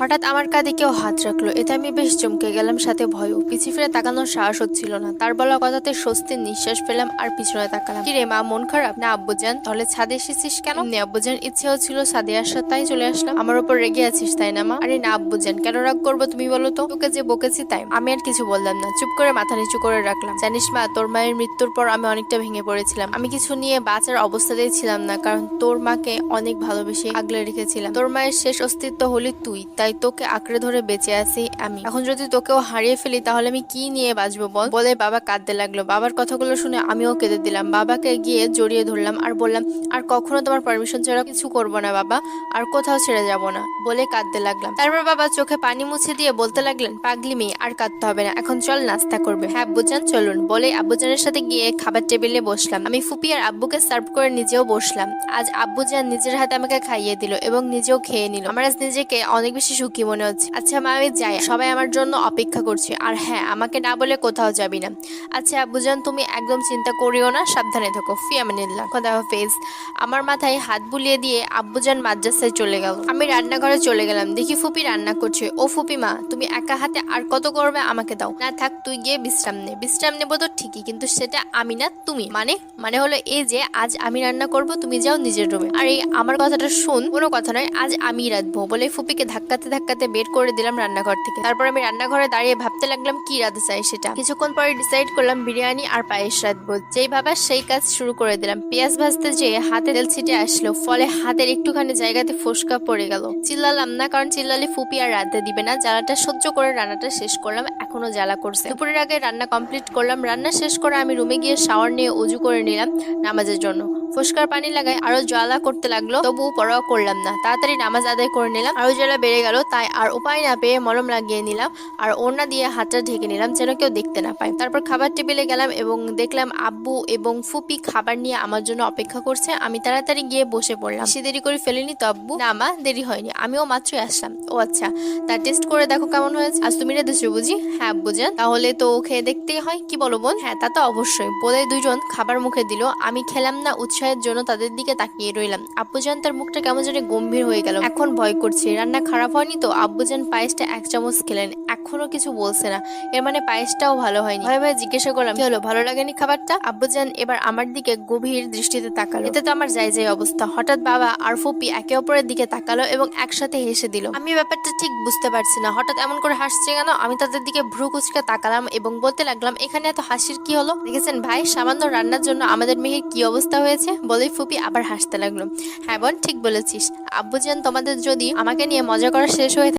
হঠাৎ আমার কাঁধে কেউ হাত রাখলো, এতে আমি বেশ চমকে গেলাম, সাথে ভয়ও। পিছু ফিরে তাকানোর সাহস হচ্ছিল না। তার বলা কথাতে স্বস্তির নিঃশ্বাস ফেলাম আর পিছনে তাকালাম। কিরে মা, মন খারাপ? না আব্বুজান। তাহলে ছাদে এসেছিস কেন? এমনি আব্বুজান, ইচ্ছে হচ্ছিল ছাদে আসার, তাই চলে আসলাম। আমার উপর রেগে আছিস তাই না মা? আরে না আব্বুজান, কেন রাগ করবো তুমি বলো তো? তোকে যে বকেছি তাই। আমি আর কিছু বললাম না, চুপ করে মাথা নিচু করে রাখলাম। জানিস মা, তোর মায়ের মৃত্যুর পর আমি অনেকটা ভেঙে পড়েছিলাম। আমি কিছু নিয়ে বাঁচার অবস্থাতেই ছিলাম না, কারণ তোর মাকে অনেক ভালোবেসে আগলে রেখেছিলাম। তোর মায়ের শেষ অস্তিত্ব হলি তুই, তাই তোকে আঁকড়ে ধরে বেঁচে আছি আমি। এখন যদি তোকেও হারিয়ে ফেলি তাহলে আমি কি নিয়ে বাঁচবো বল? বলে বাবা কাঁদতে লাগলো। বাবার কথাগুলো শুনে আমিও কেঁদে দিলাম। বাবাকে গিয়ে জড়িয়ে ধরলাম আর বললাম, আর কখনো তোমার পারমিশন ছাড়া কিছু করবো না বাবা, আর কোথাও ছেড়ে যাব না বলে কাঁদতে লাগলাম। তারপর বাবা চোখে পানি মুছে দিয়ে বলতে লাগলেন, পাগলি মেয়ে, আর কাঁদতে হবে না, এখন চল নাস্তা করবে। হ্যাঁ আব্বুজান চলুন বলে আব্বুজানের সাথে গিয়ে খাবার টেবিলে বসলাম। আমি ফুপি আর আব্বুকে সার্ভ করে নিজেও বসলাম। আজ আব্বুজান নিজের হাতে আমাকে খাইয়ে দিল এবং নিজেও খেয়ে নিল। আমার আজ নিজেকে অনেক বেশি সুখী মনে হচ্ছে। আচ্ছা মা, আমি যাই, সবাই আমার জন্য অপেক্ষা করছে। আর হ্যাঁ, আমাকে না বলে কোথাও যাবি না। আচ্ছা আব্বুজান, তুমি একদম চিন্তা করিও না, সাবধানে থাকো। ফি আমিনিল্লাহ, খোদা হাফেজ। আমার মাথায় হাত বুলিয়ে দিয়ে আব্বুজান মাদ্রাসায় চলে গেল। আমি রান্নাঘরে চলে গেলাম। দেখি ফুপি রান্না করছে। ও ফুপি মা, তুমি একা হাতে আর কত করবে, আমাকে দাও। না থাক, তুই গিয়ে বিশ্রাম নে। বিশ্রাম নেবো তো ঠিকই, কিন্তু সেটা আমি না তুমি। মানে মানে হলো এই যে আজ আমি রান্না করব, তুমি যাও নিজের রুমে। আর এই আমার কথাটা শুন, কোনো কথা নয়, আজ আমি রাঁধবো বলে ফুপিকে ধাক্কাতে ধাক্কাতে বের করে দিলাম রান্নাঘর থেকে। তারপর আমি রান্নাঘরে দাঁড়িয়ে ভাবতে লাগলাম কি রাঁধতে চাই সেটা। কিছুক্ষণ পরে ডিসাইড করলাম বিরিয়ানি আর পায়েস রাঁধবো। যেই ভাবা সেই কাজ শুরু করে দিলাম। পেঁয়াজ ভাজতে যেয়ে হাতে তেল ছিটে আসলো, ফলে হাতের একটুখানি জায়গাতে ফোসকা পড়ে গেল। চিল্লালাম না, কারণ চিল্লালে ফুপি আর রাঁধতে দিবে না। জ্বালাটা সহ্য করে রান্নাটা শেষ করলাম, এখনো জ্বালা করছে। দুপুরের আগে রান্না কমপ্লিট করলাম। রান্না শেষ করে আমি রুমে গিয়ে শাওয়ার নিয়ে উজু করে নিলাম নামাজের জন্য। ফোসকার পানি লাগায় আরো জ্বালা করতে লাগলো, তবুও পরোয়া করলাম না। তাড়াতাড়ি নামাজ আদায় করে নিলাম। আরো জ্বালা বেড়ে গেল, তাই আর উপায় না পেয়ে মলম লাগিয়ে নিলাম আর ওড়না দিয়ে হাতটা ঢেকে নিলাম, যেন কেউ দেখতে না পায়। তারপর খাবার টেবিলে গেলাম এবং দেখলাম আব্বু এবং ফুপি খাবার নিয়ে আমার জন্য অপেক্ষা করছে। আমি তাড়াতাড়ি গিয়ে বসে পড়লাম। বেশি দেরি করে ফেলিনি তো আব্বু? না মা, দেরি হয়নি, আমিও মাত্রই আসলাম। ও আচ্ছা, তা টেস্ট করে দেখো কেমন হয়েছে। আজ তুমি রেঁধেছো বুঝি? হ্যাঁ আব্বুজান। তাহলে তো খেয়ে দেখতেই হয়, কি বলো বোন? হ্যাঁ তা তো অবশ্যই বলে দুইজন খাবার মুখে দিল। আমি খেলাম না, উৎসাহের জন্য তাদের দিকে তাকিয়ে রইলাম। আব্বুজান তার মুখটা কেমন যেন গম্ভীর হয়ে গেল। এখন ভয় করছে রান্না খারাপ হয়নি তো? আব্বুজান পায়েসটা 1 চামচ খেলেন, এখনো কিছু বলছে না। এর মানে পায়েসটাও ভালো হয়নি। ভয় ভয় জিজ্ঞাসা করলাম, কি হলো, ভালো লাগেনি খাবারটা? আব্বুজান এবার আমার দিকে গভীর দৃষ্টিতে তাকালো। এতে তো আমার যাই যাই অবস্থা। হঠাৎ বাবা আর ফুপি একে অপরের দিকে তাকালো এবং একসাথে হেসে দিল। আমি ব্যাপারটা ঠিক বুঝতে পারছি না, হঠাৎ এমন করে হাসছে কেন? আমি তাদের দিকে ভ্রু কুচকে তাকালাম এবং বলতে লাগলাম, এখানে এত হাসির কি হলো? দেখেছেন ভাই, সামান্য রান্নার জন্য আমাদের মেয়ের কি অবস্থা হয়েছে। বলেই ফুপি আবার হাসতে লাগলো। হ্যাঁ বোন, ঠিক বলেছিস। আব্বুজান, তোমাদের যদি আমাকে নিয়ে মজা করা শেষ হয়ে